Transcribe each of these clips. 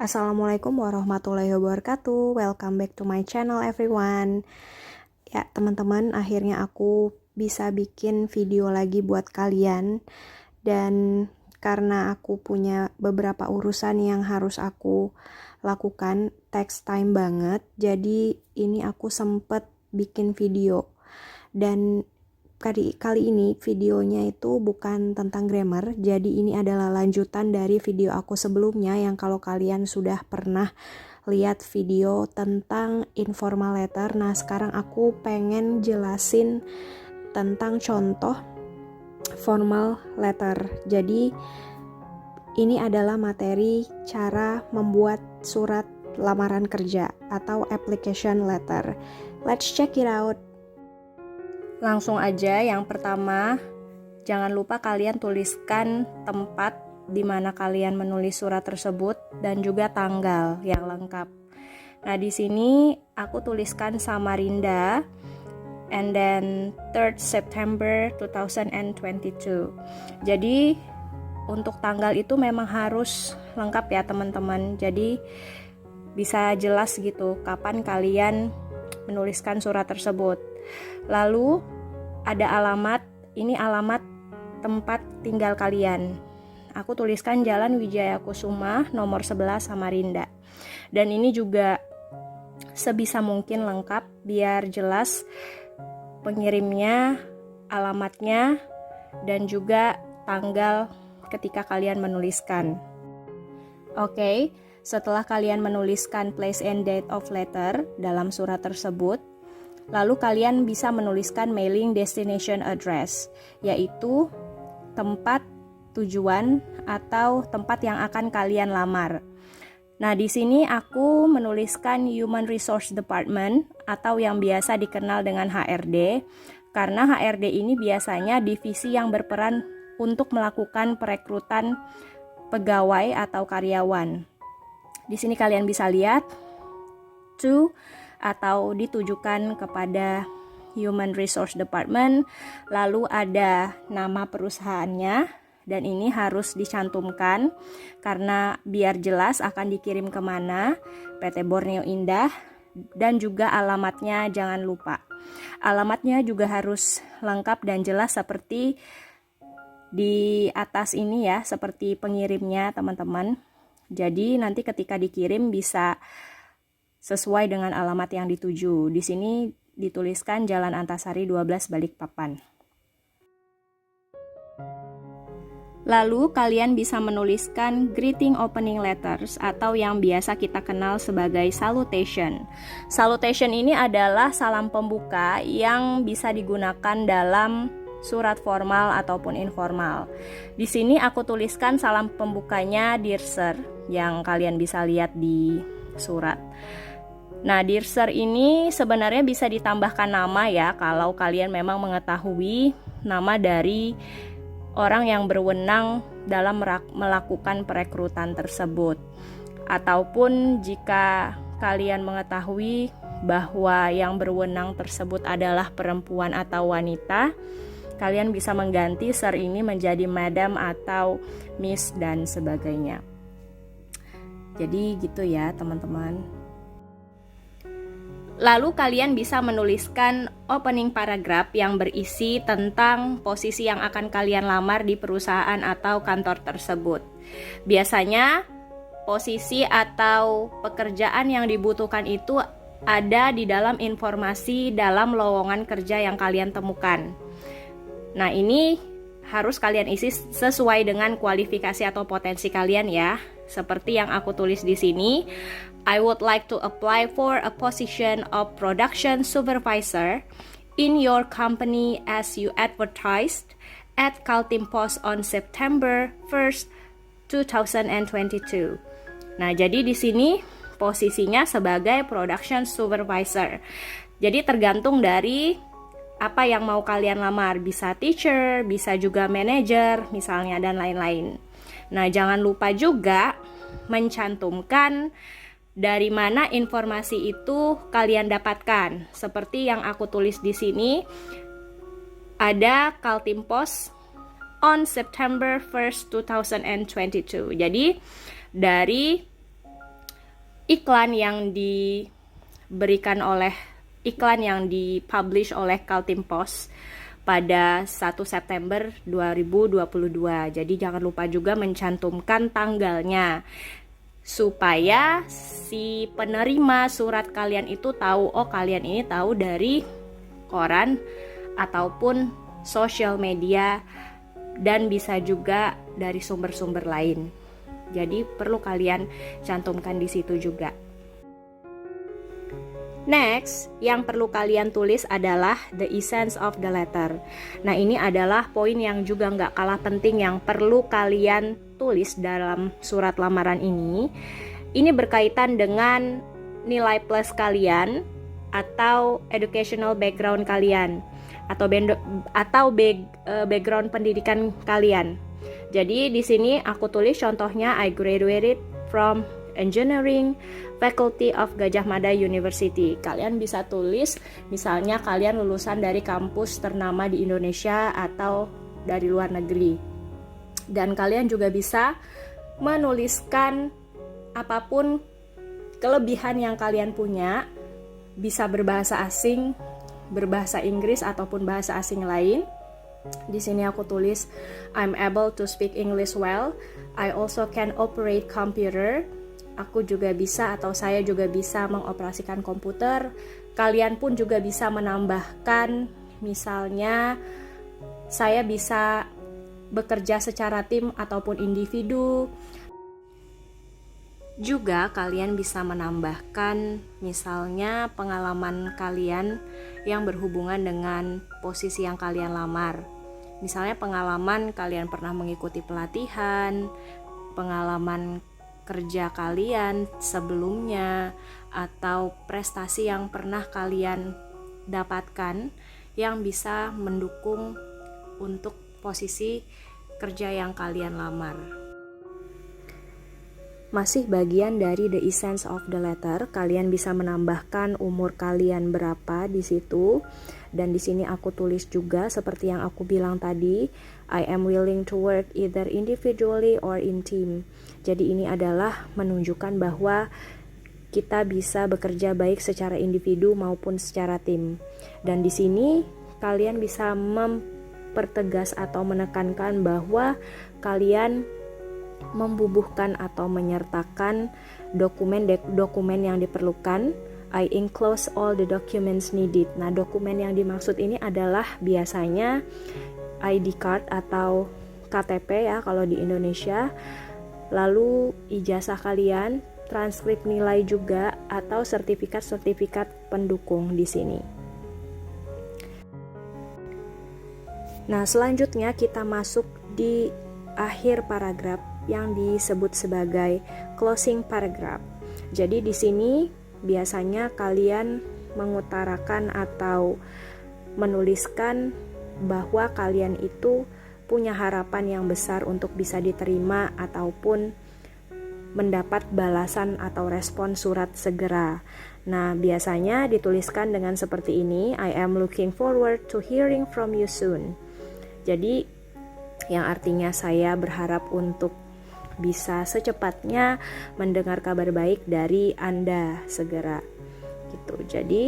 Assalamualaikum warahmatullahi wabarakatuh. Welcome back to my channel everyone. Ya, teman-teman, akhirnya aku bisa bikin video lagi buat kalian. Dan karena aku punya beberapa urusan yang harus aku lakukan, takes time banget. Jadi ini aku sempet bikin video. Dan kali ini videonya itu bukan tentang grammar, jadi ini adalah lanjutan dari video aku sebelumnya yang kalau kalian sudah pernah lihat video tentang informal letter. Nah, sekarang aku pengen jelasin tentang contoh formal letter. Jadi ini adalah materi cara membuat surat lamaran kerja atau application letter. Let's check it out. Langsung aja, yang pertama, jangan lupa kalian tuliskan tempat di mana kalian menulis surat tersebut dan juga tanggal yang lengkap. Nah, di sini aku tuliskan Samarinda and then 3rd September 2022. Jadi untuk tanggal itu memang harus lengkap ya teman-teman. Jadi bisa jelas gitu kapan kalian menuliskan surat tersebut. Lalu ada alamat, ini alamat tempat tinggal kalian. Aku tuliskan Jalan Wijaya Kusuma nomor 11 Samarinda. Dan ini juga sebisa mungkin lengkap biar jelas pengirimnya, alamatnya, dan juga tanggal ketika kalian menuliskan. Oke, setelah kalian menuliskan place and date of letter dalam surat tersebut, lalu kalian bisa menuliskan mailing destination address, yaitu tempat tujuan atau tempat yang akan kalian lamar. Nah, di sini aku menuliskan Human Resource Department atau yang biasa dikenal dengan HRD, karena HRD ini biasanya divisi yang berperan untuk melakukan perekrutan pegawai atau karyawan. Di sini kalian bisa lihat to atau ditujukan kepada Human Resource Department, lalu ada nama perusahaannya, dan ini harus dicantumkan karena biar jelas akan dikirim kemana, PT Borneo Indah, dan juga alamatnya jangan lupa. Alamatnya juga harus lengkap dan jelas seperti di atas ini ya, seperti pengirimnya teman-teman. Jadi nanti ketika dikirim bisa sesuai dengan alamat yang dituju. Di sini dituliskan Jalan Antasari 12 Balikpapan. Lalu kalian bisa menuliskan greeting opening letters atau yang biasa kita kenal sebagai salutation. Salutation ini adalah salam pembuka yang bisa digunakan dalam surat formal ataupun informal. Di sini aku tuliskan salam pembukanya Dear Sir yang kalian bisa lihat di surat. Nah, Dear Sir ini sebenarnya bisa ditambahkan nama ya kalau kalian memang mengetahui nama dari orang yang berwenang dalam melakukan perekrutan tersebut. Ataupun jika kalian mengetahui bahwa yang berwenang tersebut adalah perempuan atau wanita, kalian bisa mengganti Sir ini menjadi Madam atau Miss dan sebagainya. Jadi gitu ya teman-teman. Lalu kalian bisa menuliskan opening paragraph yang berisi tentang posisi yang akan kalian lamar di perusahaan atau kantor tersebut. Biasanya posisi atau pekerjaan yang dibutuhkan itu ada di dalam informasi dalam lowongan kerja yang kalian temukan. Nah, ini harus kalian isi sesuai dengan kualifikasi atau potensi kalian ya. Seperti yang aku tulis di sini, I would like to apply for a position of production supervisor in your company as you advertised at Kaltim Post on September 1st, 2022. Nah, jadi di sini posisinya sebagai production supervisor. Jadi tergantung dari apa yang mau kalian lamar, bisa teacher, bisa juga manager misalnya dan lain-lain. Nah, jangan lupa juga mencantumkan dari mana informasi itu kalian dapatkan. Seperti yang aku tulis di sini, ada Kaltim Post on September 1st, 2022. Jadi dari iklan yang dipublish oleh Kaltim Post pada 1 September 2022. Jadi jangan lupa juga mencantumkan tanggalnya supaya si penerima surat kalian itu tahu, oh kalian ini tahu dari koran ataupun sosial media, dan bisa juga dari sumber-sumber lain. Jadi perlu kalian cantumkan di situ juga. Next, yang perlu kalian tulis adalah the essence of the letter. Nah, ini adalah poin yang juga nggak kalah penting yang perlu kalian tulis dalam surat lamaran ini. Ini berkaitan dengan nilai plus kalian atau educational background kalian atau background pendidikan kalian. Jadi di sini aku tulis contohnya I graduated from Engineering Faculty of Gadjah Mada University. Kalian bisa tulis misalnya kalian lulusan dari kampus ternama di Indonesia atau dari luar negeri. Dan kalian juga bisa menuliskan apapun kelebihan yang kalian punya, bisa berbahasa asing, berbahasa Inggris ataupun bahasa asing lain. Di sini aku tulis I'm able to speak English well. I also can operate computer. Aku juga bisa atau saya juga bisa mengoperasikan komputer. Kalian pun juga bisa menambahkan misalnya saya bisa bekerja secara tim ataupun individu. Juga kalian bisa menambahkan misalnya pengalaman kalian yang berhubungan dengan posisi yang kalian lamar. Misalnya pengalaman kalian pernah mengikuti pelatihan, pengalaman kerja kalian sebelumnya, atau prestasi yang pernah kalian dapatkan yang bisa mendukung untuk posisi kerja yang kalian lamar. Masih bagian dari the essence of the letter, kalian bisa menambahkan umur kalian berapa di situ. Dan di sini aku tulis juga seperti yang aku bilang tadi, I am willing to work either individually or in team. Jadi ini adalah menunjukkan bahwa kita bisa bekerja baik secara individu maupun secara tim. Dan di sini kalian bisa mempertegas atau menekankan bahwa kalian membubuhkan atau menyertakan dokumen yang diperlukan. I enclose all the documents needed. Nah, dokumen yang dimaksud ini adalah biasanya ID card atau KTP ya kalau di Indonesia. Lalu ijazah kalian, transkrip nilai juga, atau sertifikat-sertifikat pendukung di sini. Nah, selanjutnya kita masuk di akhir paragraf yang disebut sebagai closing paragraph. Jadi di sini biasanya kalian mengutarakan atau menuliskan bahwa kalian itu punya harapan yang besar untuk bisa diterima ataupun mendapat balasan atau respon surat segera. Nah, biasanya dituliskan dengan seperti ini, I am looking forward to hearing from you soon. Jadi, yang artinya saya berharap untuk bisa secepatnya mendengar kabar baik dari Anda segera. Gitu. Jadi,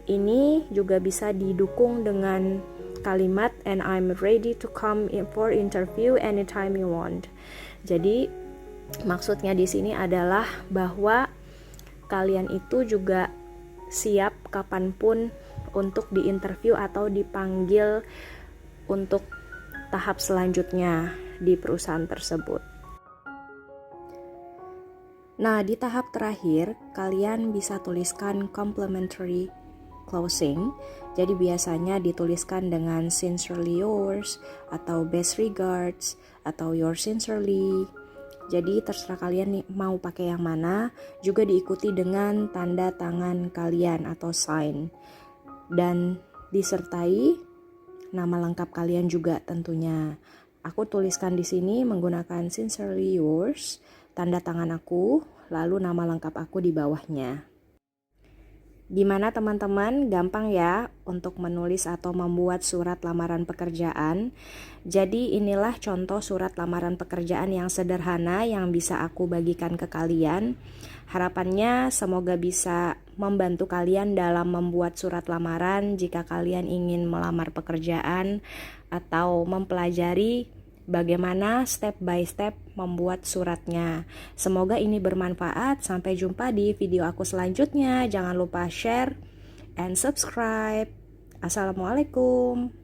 ini juga bisa didukung dengan kalimat and I'm ready to come in for interview anytime you want. Jadi maksudnya di sini adalah bahwa kalian itu juga siap kapanpun untuk diinterview atau dipanggil untuk tahap selanjutnya di perusahaan tersebut. Nah, di tahap terakhir kalian bisa tuliskan complimentary closing. Jadi biasanya dituliskan dengan sincerely yours atau best regards atau yours sincerely. Jadi terserah kalian nih mau pakai yang mana, juga diikuti dengan tanda tangan kalian atau sign. Dan disertai nama lengkap kalian juga tentunya. Aku tuliskan di sini menggunakan sincerely yours, tanda tangan aku, lalu nama lengkap aku di bawahnya. Gimana teman-teman? Gampang ya untuk menulis atau membuat surat lamaran pekerjaan. Jadi inilah contoh surat lamaran pekerjaan yang sederhana yang bisa aku bagikan ke kalian. Harapannya semoga bisa membantu kalian dalam membuat surat lamaran jika kalian ingin melamar pekerjaan atau mempelajari bagaimana step by step membuat suratnya. Semoga ini bermanfaat. Sampai jumpa di video aku selanjutnya. Jangan lupa share and subscribe. Assalamualaikum.